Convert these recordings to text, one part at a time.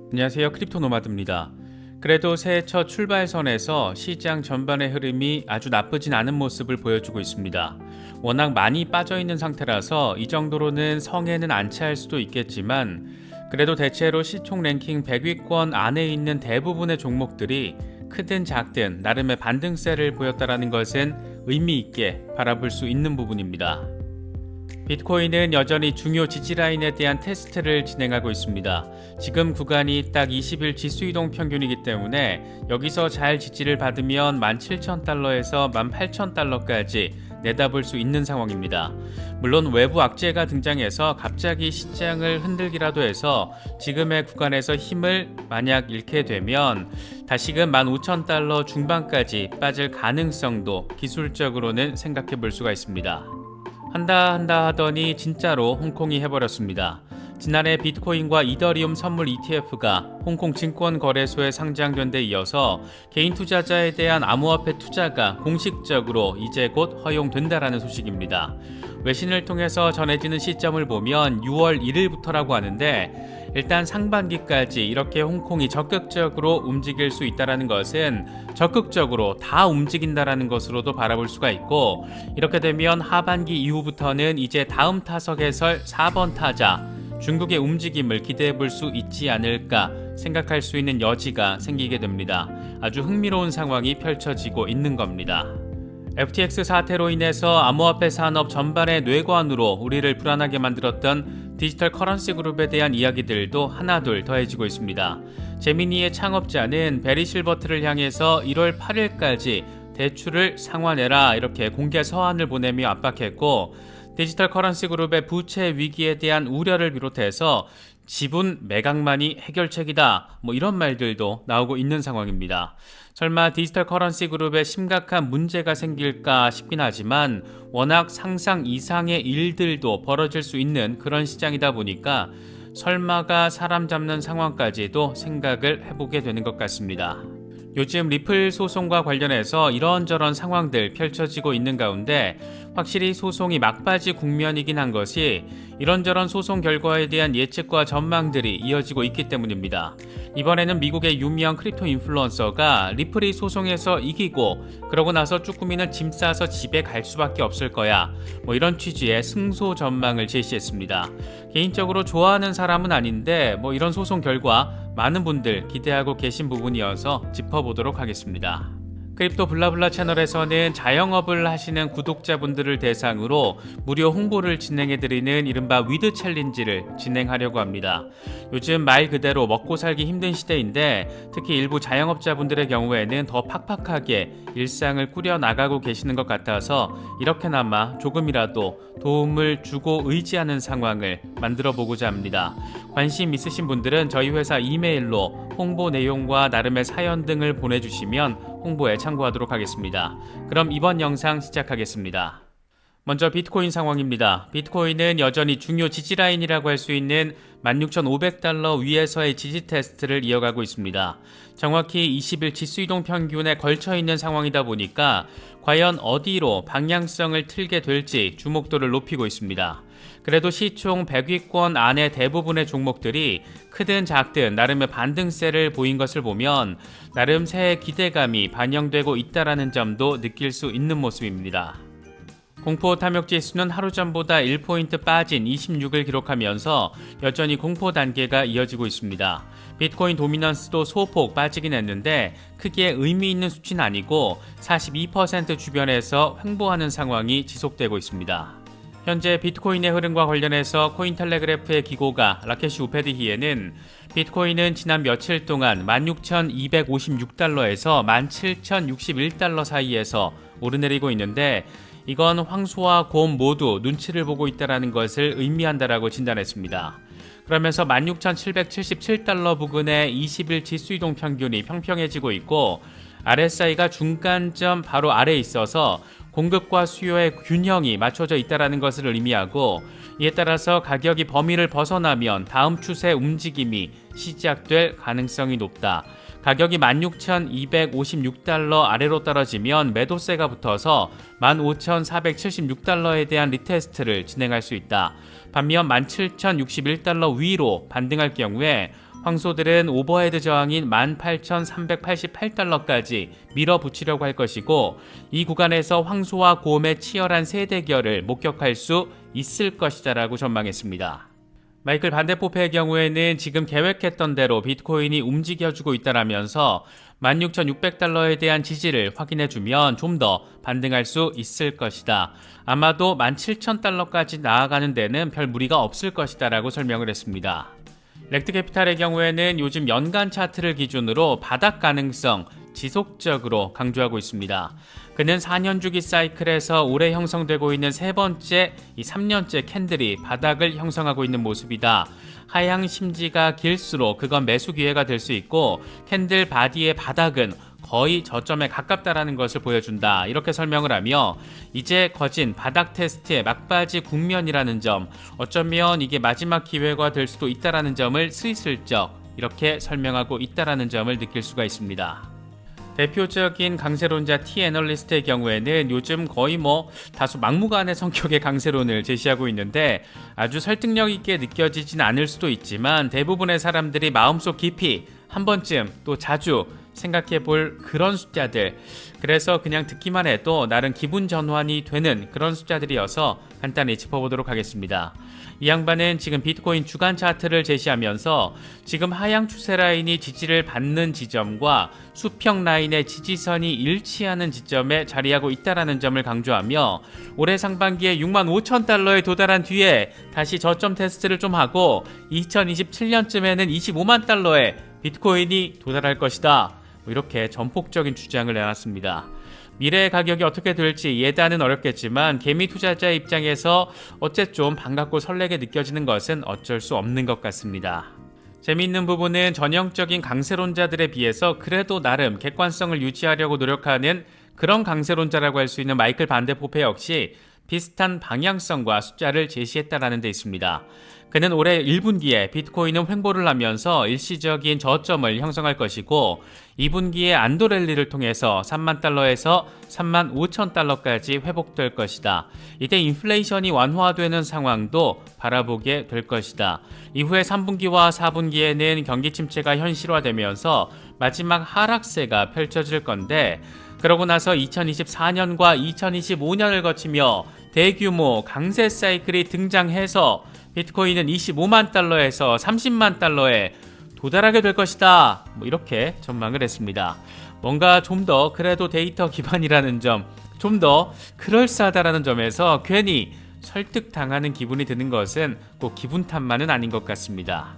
안녕하세요. 크립토 노마드입니다. 그래도 새해 첫 출발선에서 시장 전반의 흐름이 아주 나쁘진 않은 모습을 보여주고 있습니다. 워낙 많이 빠져있는 상태라서 이 정도로는 성에는 안 차일 수도 있겠지만 그래도 대체로 시총 랭킹 100위권 안에 있는 대부분의 종목들이 크든 작든 나름의 반등세를 보였다는 것은 의미 있게 바라볼 수 있는 부분입니다. 비트코인은 여전히 중요 지지라인에 대한 테스트를 진행하고 있습니다. 지금 구간이 딱 20일 지수이동 평균이기 때문에 여기서 잘 지지를 받으면 17,000달러에서 18,000달러까지 내다볼 수 있는 상황입니다. 물론 외부 악재가 등장해서 갑자기 시장을 흔들기라도 해서 지금의 구간에서 힘을 만약 잃게 되면 다시금 15,000달러 중반까지 빠질 가능성도 기술적으로는 생각해 볼 수가 있습니다. 한다 하더니 진짜로 홍콩이 해버렸습니다. 지난해 비트코인과 이더리움 선물 ETF가 홍콩 증권거래소에 상장된 데 이어서 개인 투자자에 대한 암호화폐 투자가 공식적으로 이제 곧 허용된다라는 소식입니다. 외신을 통해서 전해지는 시점을 보면 6월 1일부터라고 하는데 일단 상반기까지 이렇게 홍콩이 적극적으로 움직일 수 있다는 것은 적극적으로 다 움직인다라는 것으로도 바라볼 수가 있고, 이렇게 되면 하반기 이후부터는 이제 다음 타석 해설 4번 타자 중국의 움직임을 기대해 볼 수 있지 않을까 생각할 수 있는 여지가 생기게 됩니다. 아주 흥미로운 상황이 펼쳐지고 있는 겁니다. FTX 사태로 인해서 암호화폐 산업 전반의 뇌관으로 우리를 불안하게 만들었던 디지털 커런시 그룹에 대한 이야기들도 하나둘 더해지고 있습니다. 제미니의 창업자는 베리 실버트를 향해서 1월 8일까지 대출을 상환해라 이렇게 공개 서한을 보내며 압박했고, 디지털 커런시 그룹의 부채 위기에 대한 우려를 비롯해서 지분 매각만이 해결책이다 이런 말들도 나오고 있는 상황입니다. 설마 디지털 커런시 그룹에 심각한 문제가 생길까 싶긴 하지만 워낙 상상 이상의 일들도 벌어질 수 있는 그런 시장이다 보니까 설마가 사람 잡는 상황까지도 생각을 해보게 되는 것 같습니다. 요즘 리플 소송과 관련해서 이런저런 상황들 펼쳐지고 있는 가운데 확실히 소송이 막바지 국면이긴 한 것이 이런저런 소송 결과에 대한 예측과 전망들이 이어지고 있기 때문입니다. 이번에는 미국의 유명 크립토 인플루언서가 리플이 소송에서 이기고 그러고 나서 쭈꾸미는 짐 싸서 집에 갈 수밖에 없을 거야 이런 취지의 승소 전망을 제시했습니다. 개인적으로 좋아하는 사람은 아닌데 이런 소송 결과 많은 분들 기대하고 계신 부분이어서 짚어보도록 하겠습니다. 크립토 블라블라 채널에서는 자영업을 하시는 구독자분들을 대상으로 무료 홍보를 진행해드리는 이른바 위드 챌린지를 진행하려고 합니다. 요즘 말 그대로 먹고 살기 힘든 시대인데 특히 일부 자영업자분들의 경우에는 더 팍팍하게 일상을 꾸려나가고 계시는 것 같아서 이렇게나마 조금이라도 도움을 주고 의지하는 상황을 만들어 보고자 합니다. 관심 있으신 분들은 저희 회사 이메일로 홍보 내용과 나름의 사연 등을 보내주시면 홍보에 참고하도록 하겠습니다. 그럼 이번 영상 시작하겠습니다. 먼저 비트코인 상황입니다. 비트코인은 여전히 중요 지지라인이라고 할 수 있는 16,500달러 위에서의 지지 테스트를 이어가고 있습니다. 정확히 20일 지수이동 평균에 걸쳐있는 상황이다 보니까 과연 어디로 방향성을 틀게 될지 주목도를 높이고 있습니다. 그래도 시총 100위권 안에 대부분의 종목들이 크든 작든 나름의 반등세를 보인 것을 보면 나름 새해 기대감이 반영되고 있다는 점도 느낄 수 있는 모습입니다. 공포 탐욕 지수는 하루 전보다 1포인트 빠진 26을 기록하면서 여전히 공포 단계가 이어지고 있습니다. 비트코인 도미넌스도 소폭 빠지긴 했는데 크게 의미 있는 수치는 아니고 42% 주변에서 횡보하는 상황이 지속되고 있습니다. 현재 비트코인의 흐름과 관련해서 코인텔레그래프의 기고가 라케시 우페드히에는 비트코인은 지난 며칠 동안 16,256달러에서 17,061달러 사이에서 오르내리고 있는데 이건 황소와 곰 모두 눈치를 보고 있다는 것을 의미한다라고 진단했습니다. 그러면서 16,777달러 부근의 20일 지수이동 평균이 평평해지고 있고 RSI가 중간점 바로 아래에 있어서 공급과 수요의 균형이 맞춰져 있다는 것을 의미하고, 이에 따라서 가격이 범위를 벗어나면 다음 추세 움직임이 시작될 가능성이 높다. 가격이 16,256달러 아래로 떨어지면 매도세가 붙어서 15,476달러에 대한 리테스트를 진행할 수 있다. 반면 17,061달러 위로 반등할 경우에 황소들은 오버헤드 저항인 18,388달러까지 밀어붙이려고 할 것이고 이 구간에서 황소와 곰의 치열한 세대결을 목격할 수 있을 것이다라고 전망했습니다. 마이클 반데포페의 경우에는 지금 계획했던 대로 비트코인이 움직여주고 있다라면서 16,600달러에 대한 지지를 확인해주면 좀 더 반등할 수 있을 것이다. 아마도 17,000달러까지 나아가는 데는 별 무리가 없을 것이다 라고 설명을 했습니다. 렉트캐피탈의 경우에는 요즘 연간 차트를 기준으로 바닥 가능성 지속적으로 강조하고 있습니다. 그는 4년 주기 사이클에서 올해 형성되고 있는 세 번째 3년째 캔들이 바닥을 형성하고 있는 모습이다. 하향 심지가 길수록 그건 매수 기회가 될 수 있고 캔들 바디의 바닥은 거의 저점에 가깝다라는 것을 보여준다. 이렇게 설명을 하며 이제 거진 바닥 테스트의 막바지 국면이라는 점, 어쩌면 이게 마지막 기회가 될 수도 있다라는 점을 스리슬쩍 이렇게 설명하고 있다라는 점을 느낄 수가 있습니다. 대표적인 강세론자 T-애널리스트의 경우에는 요즘 거의 다소 막무가내 성격의 강세론을 제시하고 있는데 아주 설득력 있게 느껴지진 않을 수도 있지만 대부분의 사람들이 마음속 깊이 한 번쯤 또 자주 생각해 볼 그런 숫자들, 그래서 그냥 듣기만 해도 나름 기분 전환이 되는 그런 숫자들이어서 간단히 짚어보도록 하겠습니다. 이 양반은 지금 비트코인 주간 차트를 제시하면서 지금 하향 추세 라인이 지지를 받는 지점과 수평 라인의 지지선이 일치하는 지점에 자리하고 있다는 점을 강조하며 올해 상반기에 65,000달러에 도달한 뒤에 다시 저점 테스트를 좀 하고 2027년쯤에는 25만 달러에 비트코인이 도달할 것이다. 이렇게 전폭적인 주장을 내놨습니다. 미래의 가격이 어떻게 될지 예단은 어렵겠지만 개미 투자자 입장에서 어째 좀 반갑고 설레게 느껴지는 것은 어쩔 수 없는 것 같습니다. 재미있는 부분은 전형적인 강세론자들에 비해서 그래도 나름 객관성을 유지하려고 노력하는 그런 강세론자라고 할 수 있는 마이클 반데포페 역시 비슷한 방향성과 숫자를 제시했다라는 데 있습니다. 그는 올해 1분기에 비트코인은 횡보를 하면서 일시적인 저점을 형성할 것이고 2분기에 안도 랠리를 통해서 3만 달러에서 3만 5천 달러까지 회복될 것이다. 이때 인플레이션이 완화되는 상황도 바라보게 될 것이다. 이후에 3분기와 4분기에는 경기 침체가 현실화되면서 마지막 하락세가 펼쳐질 건데 그러고 나서 2024년과 2025년을 거치며 대규모 강세 사이클이 등장해서 비트코인은 25만 달러에서 30만 달러에 도달하게 될 것이다. 이렇게 전망을 했습니다. 뭔가 좀 더 그래도 데이터 기반이라는 점, 좀 더 그럴싸하다라는 점에서 괜히 설득당하는 기분이 드는 것은 꼭 기분 탓만은 아닌 것 같습니다.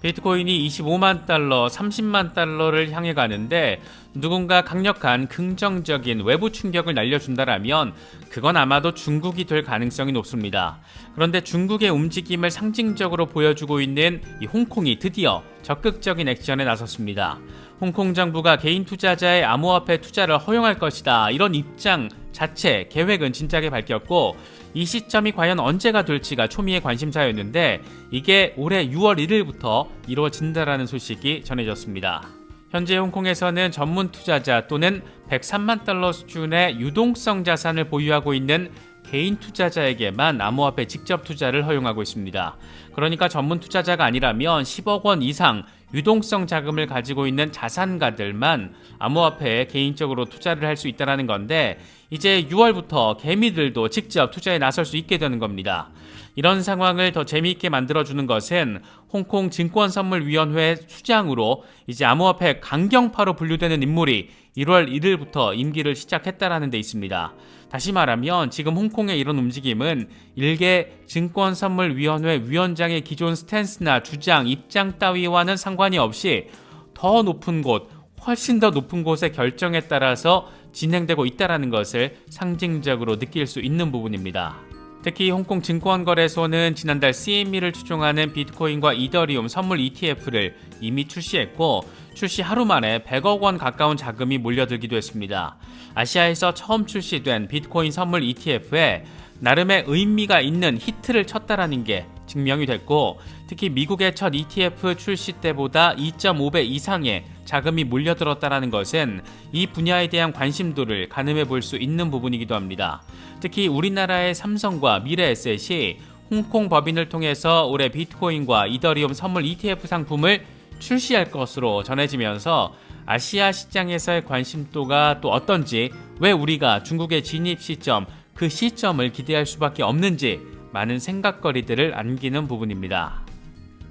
비트코인이 25만 달러, 30만 달러를 향해 가는데 누군가 강력한 긍정적인 외부 충격을 날려준다라면 그건 아마도 중국이 될 가능성이 높습니다. 그런데 중국의 움직임을 상징적으로 보여주고 있는 이 홍콩이 드디어 적극적인 액션에 나섰습니다. 홍콩 정부가 개인 투자자의 암호화폐 투자를 허용할 것이다. 이런 입장 자체, 계획은 진작에 밝혔고 이 시점이 과연 언제가 될지가 초미의 관심사였는데 이게 올해 6월 1일부터 이루어진다라는 소식이 전해졌습니다. 현재 홍콩에서는 전문 투자자 또는 103만 달러 수준의 유동성 자산을 보유하고 있는 개인 투자자에게만 암호화폐 직접 투자를 허용하고 있습니다. 그러니까 전문 투자자가 아니라면 10억 원 이상 유동성 자금을 가지고 있는 자산가들만 암호화폐에 개인적으로 투자를 할 수 있다는 건데 이제 6월부터 개미들도 직접 투자에 나설 수 있게 되는 겁니다. 이런 상황을 더 재미있게 만들어주는 것은 홍콩 증권선물위원회 수장으로 이제 암호화폐 강경파로 분류되는 인물이 1월 1일부터 임기를 시작했다라는 데 있습니다. 다시 말하면 지금 홍콩의 이런 움직임은 일개 증권선물위원회 위원장의 기존 스탠스나 주장, 입장 따위와는 상관이 없이 더 높은 곳, 훨씬 더 높은 곳의 결정에 따라서 진행되고 있다는 것을 상징적으로 느낄 수 있는 부분입니다. 특히 홍콩 증권거래소는 지난달 CME를 추종하는 비트코인과 이더리움 선물 ETF를 이미 출시했고 출시 하루 만에 100억 원 가까운 자금이 몰려들기도 했습니다. 아시아에서 처음 출시된 비트코인 선물 ETF에 나름의 의미가 있는 히트를 쳤다라는 게 증명이 됐고 특히 미국의 첫 ETF 출시 때보다 2.5배 이상의 자금이 몰려들었다는 것은 이 분야에 대한 관심도를 가늠해 볼 수 있는 부분이기도 합니다. 특히 우리나라의 삼성과 미래에셋이 홍콩 법인을 통해서 올해 비트코인과 이더리움 선물 ETF 상품을 출시할 것으로 전해지면서 아시아 시장에서의 관심도가 또 어떤지, 왜 우리가 중국의 진입 시점, 그 시점을 기대할 수밖에 없는지 많은 생각거리들을 안기는 부분입니다.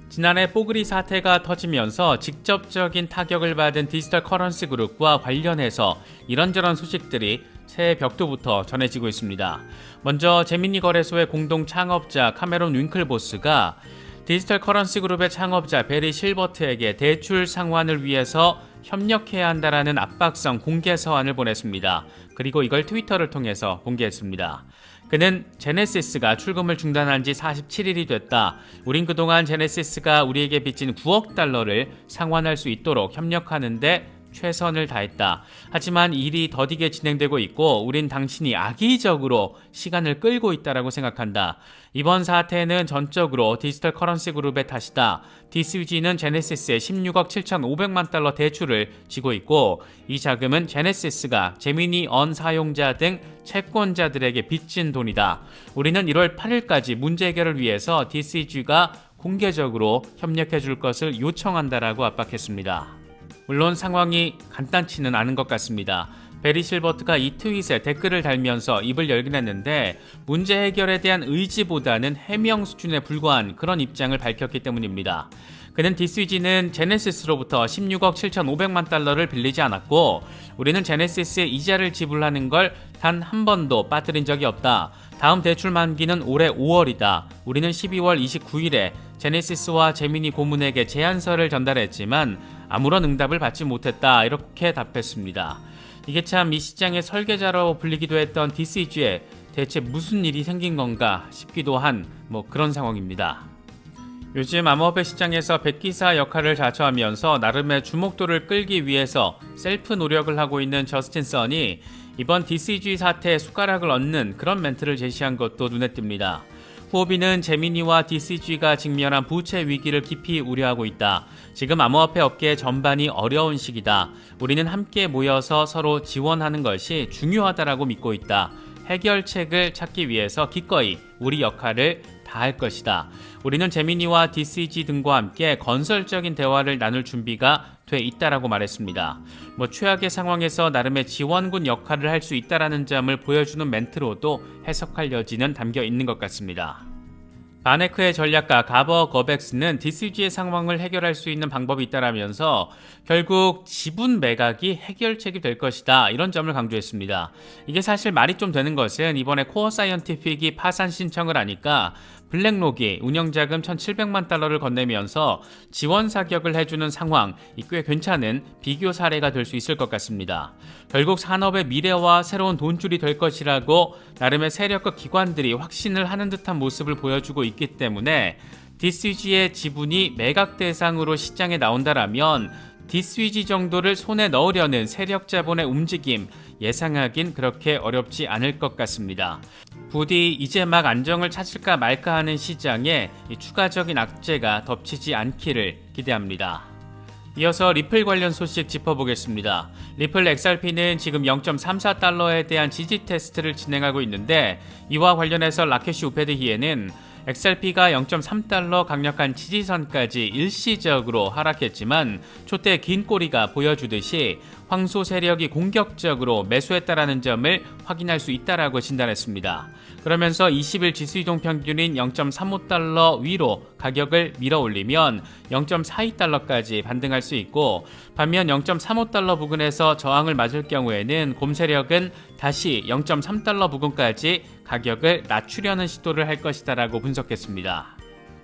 지난해 뽀글이 사태가 터지면서 직접적인 타격을 받은 디지털 커런시 그룹과 관련해서 이런저런 소식들이 새해 벽두부터 전해지고 있습니다. 먼저 제미니 거래소의 공동 창업자 카메론 윙클보스가 디지털 커런시 그룹의 창업자 베리 실버트에게 대출 상환을 위해서 협력해야 한다라는 압박성 공개 서한을 보냈습니다. 그리고 이걸 트위터를 통해서 공개했습니다. 그는 제네시스가 출금을 중단한 지 47일이 됐다. 우린 그동안 제네시스가 우리에게 빚진 9억 달러를 상환할 수 있도록 협력하는데 최선을 다했다. 하지만 일이 더디게 진행되고 있고 우린 당신이 악의적으로 시간을 끌고 있다라고 생각한다. 이번 사태는 전적으로 디지털 커런시 그룹의 탓이다. DCG는 제네시스에 16억 7,500만 달러 대출을 지고 있고 이 자금은 제네시스가 제미니 언 사용자 등 채권자들에게 빚진 돈이다. 우리는 1월 8일까지 문제 해결을 위해서 DCG가 공개적으로 협력해 줄 것을 요청한다라고 압박했습니다. 물론 상황이 간단치는 않은 것 같습니다. 베리 실버트가 이 트윗에 댓글을 달면서 입을 열긴 했는데 문제 해결에 대한 의지보다는 해명 수준에 불과한 그런 입장을 밝혔기 때문입니다. 그는 DCG는 제네시스로부터 16억 7,500만 달러를 빌리지 않았고 우리는 제네시스에 이자를 지불하는 걸 단 한 번도 빠뜨린 적이 없다. 다음 대출 만기는 올해 5월이다. 우리는 12월 29일에 제네시스와 제미니 고문에게 제안서를 전달했지만 아무런 응답을 받지 못했다. 이렇게 답했습니다. 이게 참 이 시장의 설계자로 불리기도 했던 DCG에 대체 무슨 일이 생긴 건가 싶기도 한 그런 상황입니다. 요즘 암호화폐 시장에서 백기사 역할을 자처하면서 나름의 주목도를 끌기 위해서 셀프 노력을 하고 있는 저스틴 선이 이번 DCG 사태에 숟가락을 얹는 그런 멘트를 제시한 것도 눈에 띕니다. 후오비는 제미니와 DCG가 직면한 부채 위기를 깊이 우려하고 있다. 지금 암호화폐 업계 전반이 어려운 시기다. 우리는 함께 모여서 서로 지원하는 것이 중요하다라고 믿고 있다. 해결책을 찾기 위해서 기꺼이 우리 역할을 다할 것이다. 우리는 제미니와 DCG 등과 함께 건설적인 대화를 나눌 준비가 돼 있다라고 말했습니다. 최악의 상황에서 나름의 지원군 역할을 할 수 있다라는 점을 보여주는 멘트로도 해석할 여지는 담겨 있는 것 같습니다. 바네크의 전략가 가버 거백스는 DCG의 상황을 해결할 수 있는 방법이 있다라면서 결국 지분 매각이 해결책이 될 것이다 이런 점을 강조했습니다. 이게 사실 말이 좀 되는 것은 이번에 코어 사이언티픽이 파산 신청을 하니까 블랙록이 운영자금 1,700만 달러를 건네면서 지원 사격을 해주는 상황, 꽤 괜찮은 비교 사례가 될 수 있을 것 같습니다. 결국 산업의 미래와 새로운 돈줄이 될 것이라고 나름의 세력과 기관들이 확신을 하는 듯한 모습을 보여주고 있기 때문에 DCG의 지분이 매각 대상으로 시장에 나온다라면 DCG 정도를 손에 넣으려는 세력 자본의 움직임 예상하긴 그렇게 어렵지 않을 것 같습니다. 부디 이제 막 안정을 찾을까 말까 하는 시장에 추가적인 악재가 덮치지 않기를 기대합니다. 이어서 리플 관련 소식 짚어보겠습니다. 리플 XRP는 지금 0.34달러에 대한 지지 테스트를 진행하고 있는데 이와 관련해서 라케시 우페드히에는 XRP가 0.3달러 강력한 지지선까지 일시적으로 하락했지만 초대 긴 꼬리가 보여주듯이 황소 세력이 공격적으로 매수했다라는 점을 확인할 수 있다라고 진단했습니다. 그러면서 20일 지수이동 평균인 0.35달러 위로 가격을 밀어올리면 0.42달러까지 반등할 수 있고 반면 0.35달러 부근에서 저항을 맞을 경우에는 곰 세력은 다시 0.3달러 부근까지 가격을 낮추려는 시도를 할 것이다라고 분석했습니다.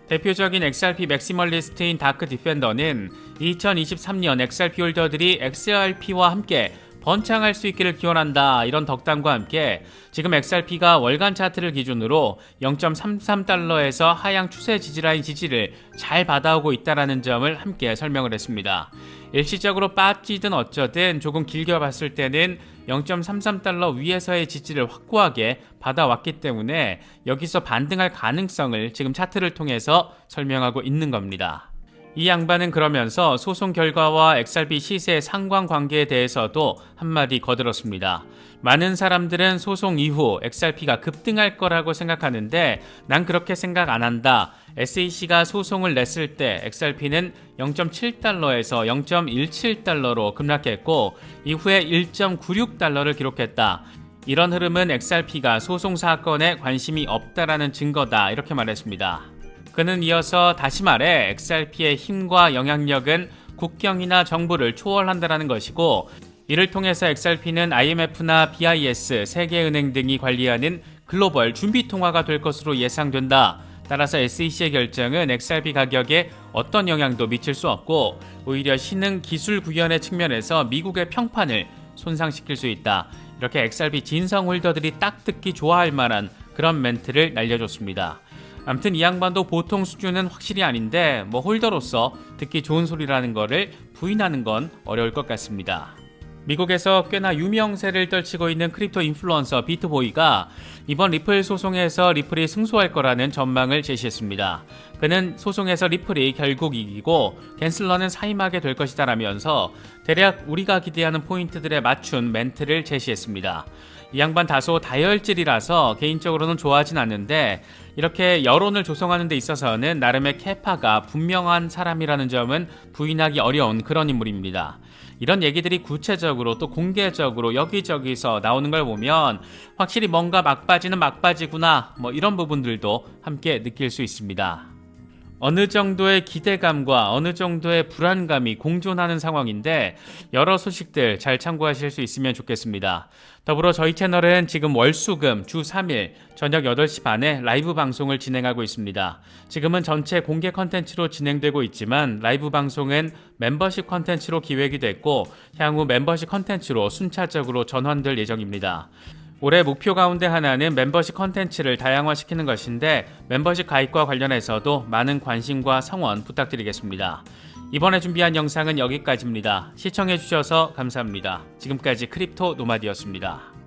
대표적인 XRP 맥시멀리스트인 다크 디펜더는 2023년 XRP 홀더들이 XRP와 함께 번창할 수 있기를 기원한다 이런 덕담과 함께 지금 XRP가 월간 차트를 기준으로 0.33달러에서 하향 추세 지지라인 지지를 잘 받아오고 있다는 점을 함께 설명을 했습니다. 일시적으로 빠지든 어쩌든 조금 길게 봤을 때는 0.33달러 위에서의 지지를 확고하게 받아왔기 때문에 여기서 반등할 가능성을 지금 차트를 통해서 설명하고 있는 겁니다. 이 양반은 그러면서 소송 결과와 XRP 시세 상관관계에 대해서도 한마디 거들었습니다. 많은 사람들은 소송 이후 XRP가 급등할 거라고 생각하는데 난 그렇게 생각 안 한다. SEC가 소송을 냈을 때 XRP는 0.7달러에서 0.17달러로 급락했고 이후에 1.96달러를 기록했다. 이런 흐름은 XRP가 소송 사건에 관심이 없다라는 증거다. 이렇게 말했습니다. 그는 이어서 다시 말해 XRP의 힘과 영향력은 국경이나 정부를 초월한다는 것이고 이를 통해서 XRP는 IMF나 BIS, 세계은행 등이 관리하는 글로벌 준비통화가 될 것으로 예상된다. 따라서 SEC의 결정은 XRP 가격에 어떤 영향도 미칠 수 없고 오히려 신흥 기술 구현의 측면에서 미국의 평판을 손상시킬 수 있다. 이렇게 XRP 진성 홀더들이 딱 듣기 좋아할 만한 그런 멘트를 날려줬습니다. 아무튼 이 양반도 보통 수준은 확실히 아닌데 홀더로서 듣기 좋은 소리라는 거를 부인하는 건 어려울 것 같습니다. 미국에서 꽤나 유명세를 떨치고 있는 크립토 인플루언서 비트보이가 이번 리플 소송에서 리플이 승소할 거라는 전망을 제시했습니다. 그는 소송에서 리플이 결국 이기고 갠슬러는 사임하게 될 것이다 라면서 대략 우리가 기대하는 포인트들에 맞춘 멘트를 제시했습니다. 이 양반 다소 다혈질이라서 개인적으로는 좋아하진 않는데 이렇게 여론을 조성하는 데 있어서는 나름의 캐파가 분명한 사람이라는 점은 부인하기 어려운 그런 인물입니다. 이런 얘기들이 구체적으로 또 공개적으로 여기저기서 나오는 걸 보면 확실히 뭔가 막바지는 막바지구나 이런 부분들도 함께 느낄 수 있습니다. 어느 정도의 기대감과 어느 정도의 불안감이 공존하는 상황인데 여러 소식들 잘 참고하실 수 있으면 좋겠습니다. 더불어 저희 채널은 지금 월수금 주 3일 저녁 8시 반에 라이브 방송을 진행하고 있습니다. 지금은 전체 공개 컨텐츠로 진행되고 있지만 라이브 방송은 멤버십 컨텐츠로 기획이 됐고 향후 멤버십 컨텐츠로 순차적으로 전환될 예정입니다. 올해 목표 가운데 하나는 멤버십 컨텐츠를 다양화시키는 것인데 멤버십 가입과 관련해서도 많은 관심과 성원 부탁드리겠습니다. 이번에 준비한 영상은 여기까지입니다. 시청해주셔서 감사합니다. 지금까지 크립토 노마디였습니다.